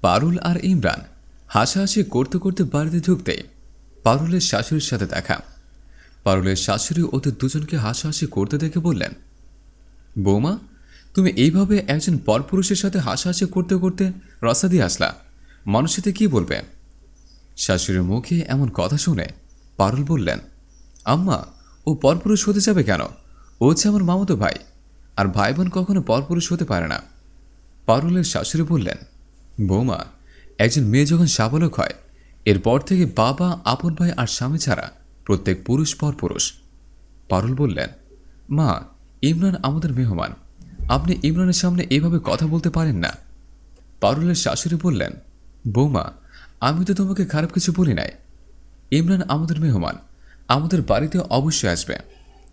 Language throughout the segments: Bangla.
পারুল আর ইমরান হাসাহাসি করতে করতে বাড়িতে ঢুকতেই পারুলের শাশুড়ির সাথে দেখা। পারুলের শাশুড়ি ওদের দুজনকে হাসাহাসি করতে দেখে বললেন, বৌমা, তুমি এইভাবে একজন পরপুরুষের সাথে হাসাহাসি করতে করতে রাস্তা দিয়ে আসলা, মানুষ এতে কী বলবে? শাশুড়ির মুখে এমন কথা শুনে পারুল বললেন, আম্মা, ও পরপুরুষ হতে যাবে কেন? ও হচ্ছে আমার মামাতো ভাই, আর ভাই বোন কখনো পরপুরুষ হতে পারে না। পারুলের শাশুড়ি বললেন, বৌমা, একজন মেয়ে যখন সাবালক হয় এরপর থেকে বাবা, আপন ভাই আর স্বামী ছাড়া প্রত্যেক পুরুষ পরপুরুষ। পারুল বললেন, মা, ইমরান আমাদের মেহমান, আপনি ইমরানের সামনে এভাবে কথা বলতে পারেন না। পারুলের শাশুড়ি বললেন, বৌমা, আমি তো তোমাকে খারাপ কিছু বলি নাই। ইমরান আমাদের মেহমান, আমাদের বাড়িতে অবশ্যই আসবে।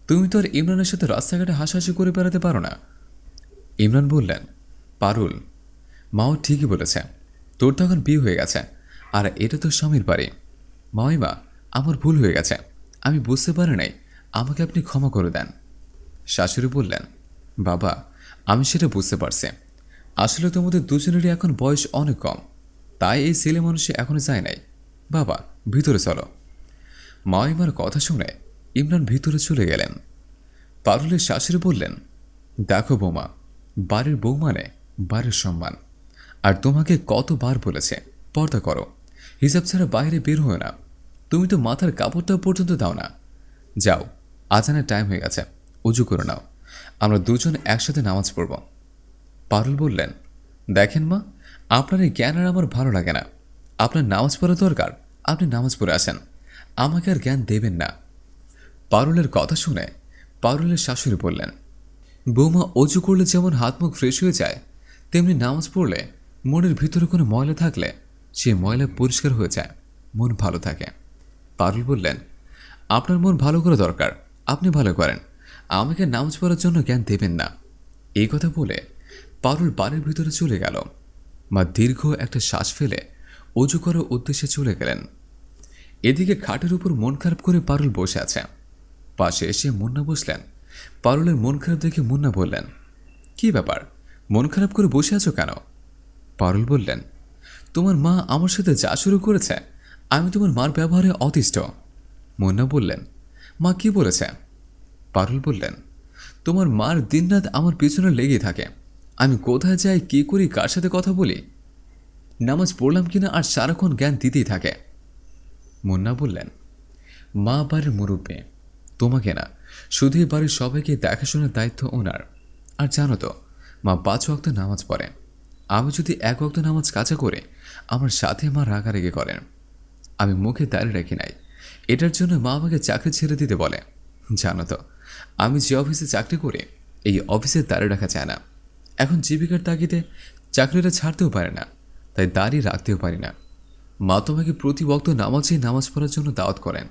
তুমি তো আর ইমরানের সাথে রাস্তাঘাটে হাসাহাসি করে বেড়াতে পারো না। ইমরান বললেন, পারুল, মাও ঠিকই বলেছে, তোর তো এখন বিয়ে হয়ে গেছে, আর এটা তোর স্বামীর বাড়ি। মাইমা, আমার ভুল হয়ে গেছে, আমি বুঝতে পারি নাই, আমাকে আপনি ক্ষমা করে দেন। শাশুড়ি বললেন, বাবা, আমি সেটা বুঝতে পারছি, আসলে তোমাদের দুজনেরই এখন বয়স অনেক কম, তাই এই ছেলে মানুষে এখনো যায় নাই। বাবা, ভিতরে চলো। মাইমার কথা শুনে ইমরান ভিতরে চলে গেলেন। পারুলের শাশুড়ি বললেন, দেখো বৌমা, বাড়ির বউ মানে বাড়ির সম্মান, আর তোমাকে কতবার বলেছে পর্দা করো, হিসাব ছাড়া বাইরে বের হও না। তুমি তো মাথার কাপড়টা পর্যন্ত দাও না। যাও, আজানের টাইম হয়ে গেছে, উজু করে নাও, আমরা দুজন একসাথে নামাজ পড়ব। পারুল বললেন, দেখেন মা, আপনার এই জ্ঞান আর আমার ভালো লাগে না। আপনার নামাজ পড়া দরকার, আপনি নামাজ পড়ে আসেন, আমাকে আর জ্ঞান দেবেন না। পারুলের কথা শুনে পারুলের শাশুড়ি বললেন, বৌমা, অজু করলে যেমন হাত মুখ ফ্রেশ হয়ে যায়, তেমনি নামাজ পড়লে মনের ভিতরে কোনো ময়লা থাকলে সেই ময়লা পরিষ্কার হয়ে যায়, মন ভালো থাকে। পারুল বললেন, আপনার মন ভালো করা দরকার, আপনি ভালো করেন, আমাকে নামাজ পড়ার জন্য জ্ঞান দেবেন না। এই কথা বলে পারুল বাড়ির ভিতরে চলে গেল। মা দীর্ঘ একটা শ্বাস ফেলে অজু করার উদ্দেশ্যে চলে গেলেন। এদিকে খাটের উপর মন খারাপ করে পারুল বসে আছে। পাশে এসে মুন্না বসলেন। পারুলের মন খারাপ দেখে মুন্না বললেন, কি ব্যাপার, মন খারাপ করে বসে আছো কেন? পারুল বললেন, তোমার মা আমার সাথে যা শুরু করেছে, আমি তোমার মার ব্যবহারে অতিষ্ঠ। মুন্না বললেন, মা কি বলেছে? পারুল বললেন, তোমার মার দিনরাত আমার পিছনে লেগে থাকে, আমি কোথায় যাই, কী করি, কার সাথে কথা বলি, নামাজ পড়লাম কিনা আর সারাক্ষণ জ্ঞান দিতেই থাকে। মুন্না বললেন, মা বাড়ির মুরব্বী, তোমাকে না, শুধু বাড়ির সবাইকে দেখাশোনার দায়িত্ব ওনার। আর জানো তো, মা 5 ওয়াক্ত নামাজ পড়ে, আমি যদি 1 ওয়াক্ত নামাজ কাজা করে আমার সাথে মা রাগারেগি করেন। আমি মুখে দাঁড়িয়ে রাখি নাই, এটার জন্য মা আমাকে চাকরি ছেড়ে দিতে বলে। জানো তো, আমি যে অফিসে চাকরি করি এই অফিসে দাঁড়িয়ে রাখা যায় না, এখন জীবিকার তাগিদে চাকরিটা ছাড়তেও পারে না, তাই দাঁড়িয়ে রাখতেও পারি না। মা তোমাকে প্রতি ওয়াক্ত নামাজ পড়ার জন্য দাওয়াত করেন,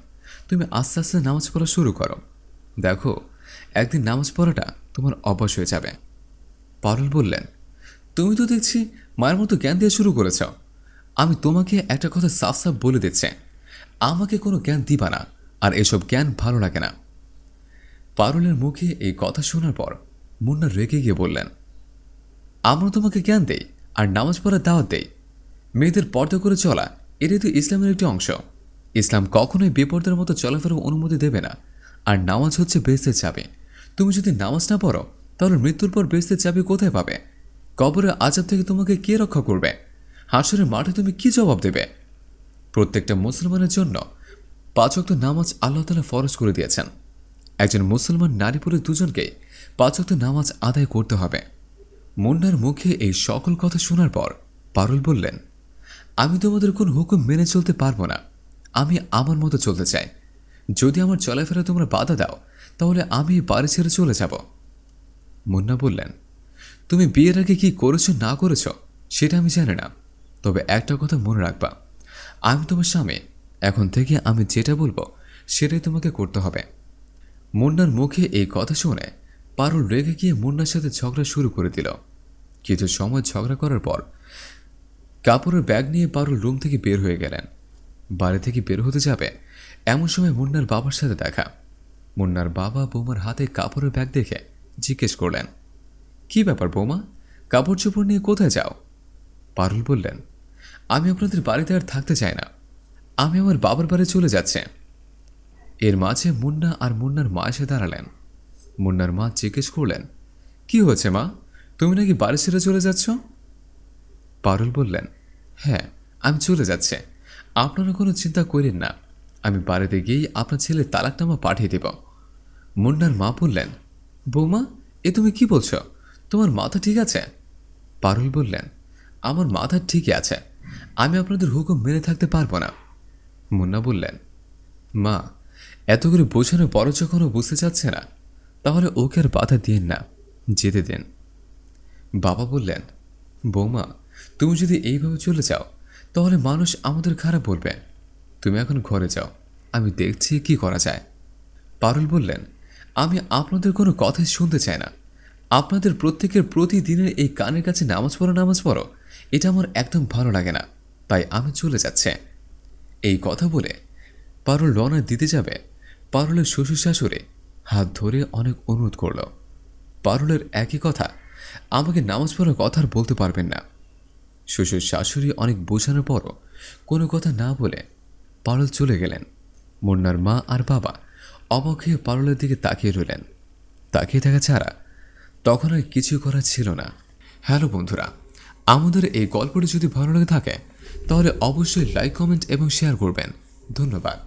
তুমি আস্তে আস্তে নামাজ পড়া শুরু করো, দেখো একদিন নামাজ পড়াটা তোমার অভ্যাস হয়ে যাবে। পারুল বললেন, তুমি তো দেখছি মায়ের মতো জ্ঞান দেওয়া শুরু করেছ। আমি তোমাকে একটা কথা সাফ সাফ বলে দিচ্ছে, আমাকে কোনো জ্ঞান দিবা না, আর এসব জ্ঞান ভালো লাগে না। পারুলের মুখে এই কথা শোনার পর মুন্না রেগে গিয়ে বললেন, আমরা তোমাকে জ্ঞান দেই আর নামাজ পড়ার দাওয়াত দেই? মেয়েদের পর্দা করে চলা এটাই তো ইসলামের একটি অংশ। ইসলাম কখনোই বেপর্দার মতো চলাফেরার অনুমতি দেবে না, আর নামাজ হচ্ছে বেহেশতের চাবি। তুমি যদি নামাজ না পড়ো তাহলে মৃত্যুর পর বেহেশতের চাবি কোথায় পাবে? কবরের আযাব থেকে তোমাকে কে রক্ষা করবে? হাসরের মাঠে তুমি কি জবাব দেবে? প্রত্যেকটা মুসলমানের জন্য 5 ওয়াক্ত নামাজ আল্লাহ তাআলা ফরজ করে দিয়েছেন। একজন মুসলমান নারী পুরুষ দুজনকেই 5 ওয়াক্ত নামাজ আদায় করতে হবে। মুন্নার মুখে এই সকল কথা শোনার পর পারুল বললেন, আমি তোমাদের কোন হুকুম মেনে চলতে পারবো না, আমি আমার মতো চলতে চাই। যদি আমার চলাফেরা তোমরা বাধা দাও তাহলে আমি বাড়ি ছেড়ে চলে যাব। মুন্না বললেন, তুমি বিয়ের আগে কি করেছো না করেছো সেটা আমি জানি না, তবে একটা কথা মনে রাখবা, আমি তোমার স্বামী, এখন থেকে আমি যেটা বলবো সেটাই তোমাকে করতে হবে। মুন্নার মুখে এই কথা শুনে পারুল রেগে গিয়ে মুন্নার সাথে ঝগড়া শুরু করে দিল। কিছু সময় ঝগড়া করার পর কাপড়ের ব্যাগ নিয়ে পারুল রুম থেকে বের হয়ে গেলেন। বাড়ি থেকে বের হতে যাবে এমন সময় মুন্নার বাবার সাথে দেখা। মুন্নার বাবা বৌমার হাতে কাপড়ের ব্যাগ দেখে জিজ্ঞেস করলেন, কি ব্যাপার বৌমা, কাপড় চোপড় নিয়ে কোথায় যাও? পারুল বললেন, আমি আপনাদের বাড়িতে আর থাকতে চাই না। আমি আমার বাবার বাড়ি চলে যাচ্ছে। এর মাঝে মুন্না আর মুন্নার মা এসে দাঁড়ালেন। মুন্নার মা জিজ্ঞেস করলেন, কি হয়েছে মা, তুমি নাকি বাড়ি ছেড়ে চলে যাচ্ছ? পারুল বললেন, হ্যাঁ, আমি চলে যাচ্ছি। আপনারা কোনো চিন্তা করেন না, আমি বাড়িতে গিয়েই আপনার ছেলের তালাকনামা পাঠিয়ে দেব। মুন্নার মা বললেন, বৌমা, এ তুমি কি বলছ? তোমার মাথা ঠিক আছে? পারুল বললেন, আমার মাথা ঠিকই আছে, আমি আপনাদের হুকুম মেনে থাকতে পারবো না। মুন্না বললেন, মা, এত করে বোঝানোর পরও যখন ও বুঝতে চাচ্ছে না, তাহলে ওকে আর বাধা দিন না, যেতে দেন। বাবা বললেন, বৌমা, তুমি যদি এইভাবে চলে যাও তাহলে মানুষ আমাদের খারাপ বলবে। তুমি এখন ঘরে যাও, আমি দেখছি কি করা যায়। পারুল বললেন, আমি আপনাদের কোনো কথাই শুনতে চাই না। আপনাদের প্রত্যেকের প্রতিদিনের এই কানের কাছে নামাজ পড়ো, এটা আমার একদম ভালো লাগে না, তাই আমি চলে যাচ্ছে। এই কথা বলে পারুল রওনা দিতে যাবে। পারুলের শ্বশুর শাশুড়ি হাত ধরে অনেক অনুরোধ করল। পারুলের একই কথা, আমাকে নামাজ পড়ার কথা আর বলতে পারবেন না। শ্বশুর শাশুড়ি অনেক বোঝানোর পরও কোনো কথা না বলে পারুল চলে গেলেন। মুন্নার মা আর বাবা অবাক হয়ে পারুলের দিকে তাকিয়ে রইলেন। তাকিয়ে থাকা ছাড়া তখন আর কিছু করার ছিল না। হ্যালো বন্ধুরা, আমাদের এই গল্পটি যদি ভালো লেগে থাকে তাহলে অবশ্যই লাইক, কমেন্ট এবং শেয়ার করবেন। ধন্যবাদ।